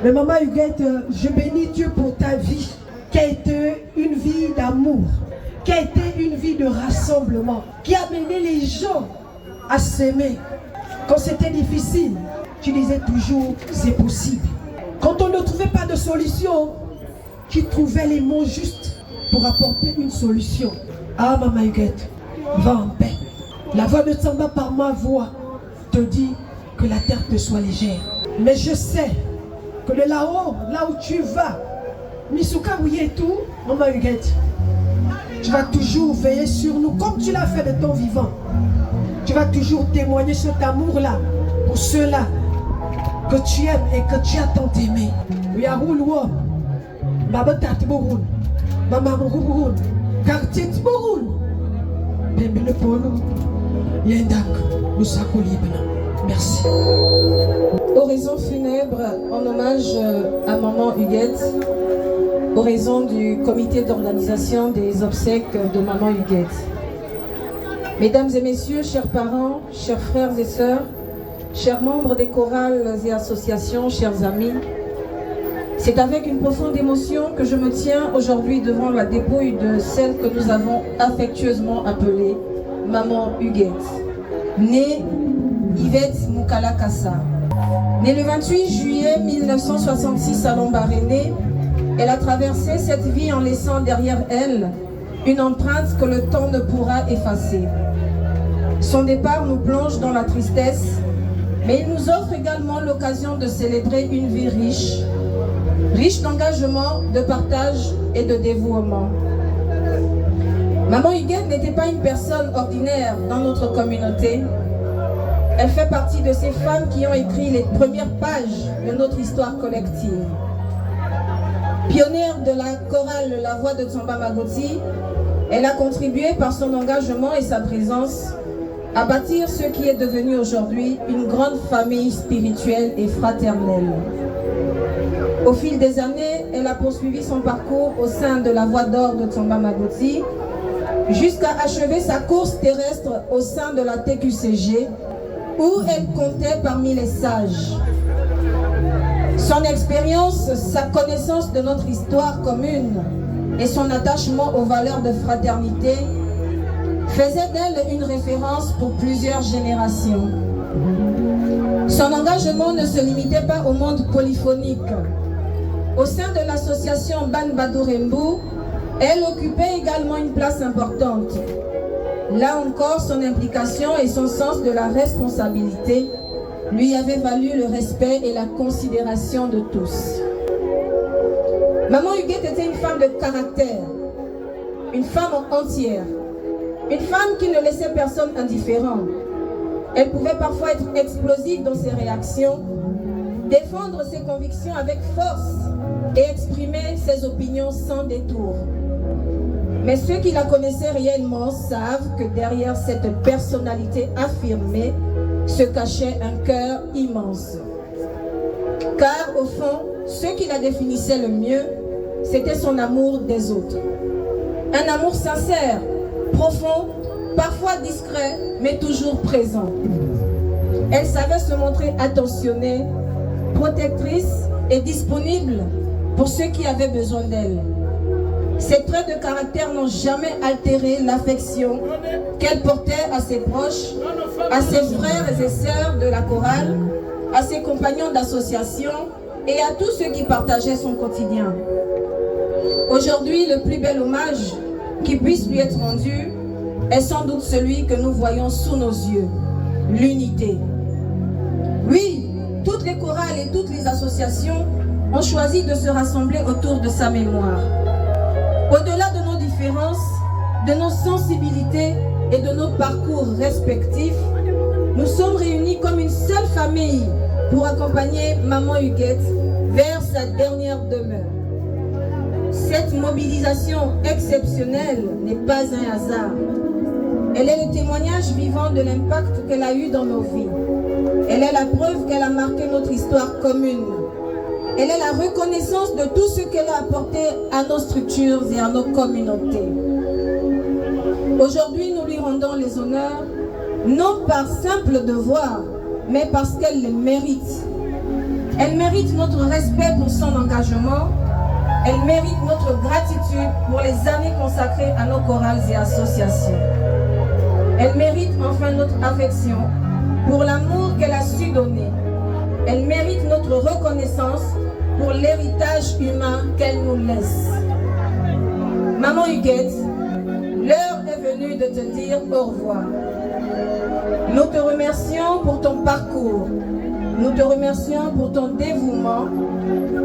Mais maman Huguette, je bénis Dieu pour ta vie, qui a été une vie d'amour, qui a été une vie de rassemblement, qui a mené les gens à s'aimer. Quand c'était difficile, tu disais toujours c'est possible. Quand on ne trouvait pas de solution, tu trouvais les mots justes pour apporter une solution. Ah maman Huguette, va en paix. La voix de Tsamba par ma voix te dit que la terre te soit légère. Mais je sais que de là-haut, là où tu vas, Misuka Ouye et tout, maman Huguette, tu vas toujours veiller sur nous comme tu l'as fait de ton vivant. Tu vas toujours témoigner cet amour-là pour ceux-là que tu aimes et que tu as tant aimé. Yaroulouo, Baba Tatbouroun, Maman Mourouroun, Quartier Tbouroun, Bébé Polo, Yendak, Moussako Libna. Merci. Oraison funèbre en hommage à Maman Huguette, oraison du comité d'organisation des obsèques de Maman Huguette. Mesdames et messieurs, chers parents, chers frères et sœurs, chers membres des chorales et associations, chers amis, c'est avec une profonde émotion que je me tiens aujourd'hui devant la dépouille de celle que nous avons affectueusement appelée Maman Huguette, née Yvette Moukala Kassa. Née le 28 juillet 1966 à Lambaréné, elle a traversé cette vie en laissant derrière elle une empreinte que le temps ne pourra effacer. Son départ nous plonge dans la tristesse, mais il nous offre également l'occasion de célébrer une vie riche, riche d'engagement, de partage et de dévouement. Maman Huguette n'était pas une personne ordinaire dans notre communauté. Elle fait partie de ces femmes qui ont écrit les premières pages de notre histoire collective. Pionnière de la chorale La Voix de Tsamba Magoti, elle a contribué par son engagement et sa présence à bâtir ce qui est devenu aujourd'hui une grande famille spirituelle et fraternelle. Au fil des années, elle a poursuivi son parcours au sein de la Voix d'Or de Tsamba Magoti jusqu'à achever sa course terrestre au sein de la TQCG où elle comptait parmi les sages. Son expérience, sa connaissance de notre histoire commune et son attachement aux valeurs de fraternité faisaient d'elle une référence pour plusieurs générations. Son engagement ne se limitait pas au monde polyphonique. Au sein de l'association Ban Badourembou, elle occupait également une place importante. Là encore, son implication et son sens de la responsabilité lui avaient valu le respect et la considération de tous. Maman Huguette était une femme de caractère, une femme entière, une femme qui ne laissait personne indifférent. Elle pouvait parfois être explosive dans ses réactions, défendre ses convictions avec force et exprimer ses opinions sans détour. Mais ceux qui la connaissaient réellement savent que derrière cette personnalité affirmée se cachait un cœur immense. Car au fond, ce qui la définissait le mieux, c'était son amour des autres. Un amour sincère, profond, parfois discret, mais toujours présent. Elle savait se montrer attentionnée, protectrice et disponible pour ceux qui avaient besoin d'elle. Ses traits de caractère n'ont jamais altéré l'affection qu'elle portait à ses proches, à ses frères et sœurs de la chorale, à ses compagnons d'association et à tous ceux qui partageaient son quotidien. Aujourd'hui, le plus bel hommage qui puisse lui être rendu est sans doute celui que nous voyons sous nos yeux, l'unité. Oui, toutes les chorales et toutes les associations ont choisi de se rassembler autour de sa mémoire. Au-delà de nos différences, de nos sensibilités et de nos parcours respectifs, nous sommes réunis comme une seule famille pour accompagner Maman Huguette vers sa dernière demeure. Cette mobilisation exceptionnelle n'est pas un hasard. Elle est le témoignage vivant de l'impact qu'elle a eu dans nos vies. Elle est la preuve qu'elle a marqué notre histoire commune. Elle est la reconnaissance de tout ce qu'elle a apporté à nos structures et à nos communautés. Aujourd'hui, nous lui rendons les honneurs, non par simple devoir, mais parce qu'elle les mérite. Elle mérite notre respect pour son engagement. Elle mérite notre gratitude pour les années consacrées à nos chorales et associations. Elle mérite enfin notre affection pour l'amour qu'elle a su donner. Elle mérite notre reconnaissance pour l'héritage humain qu'elle nous laisse. Maman Huguette, l'heure est venue de te dire au revoir. Nous te remercions pour ton parcours. Nous te remercions pour ton dévouement.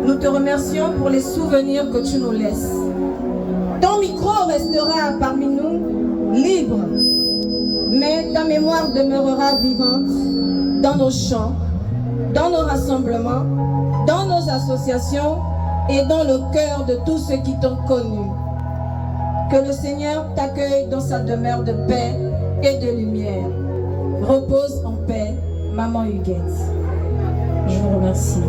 Nous te remercions pour les souvenirs que tu nous laisses. Ton micro restera parmi nous libre, mais ta mémoire demeurera vivante dans nos chants, dans nos rassemblements, dans nos associations et dans le cœur de tous ceux qui t'ont connu. Que le Seigneur t'accueille dans sa demeure de paix et de lumière. Repose en paix, Maman Huguette. Je vous remercie.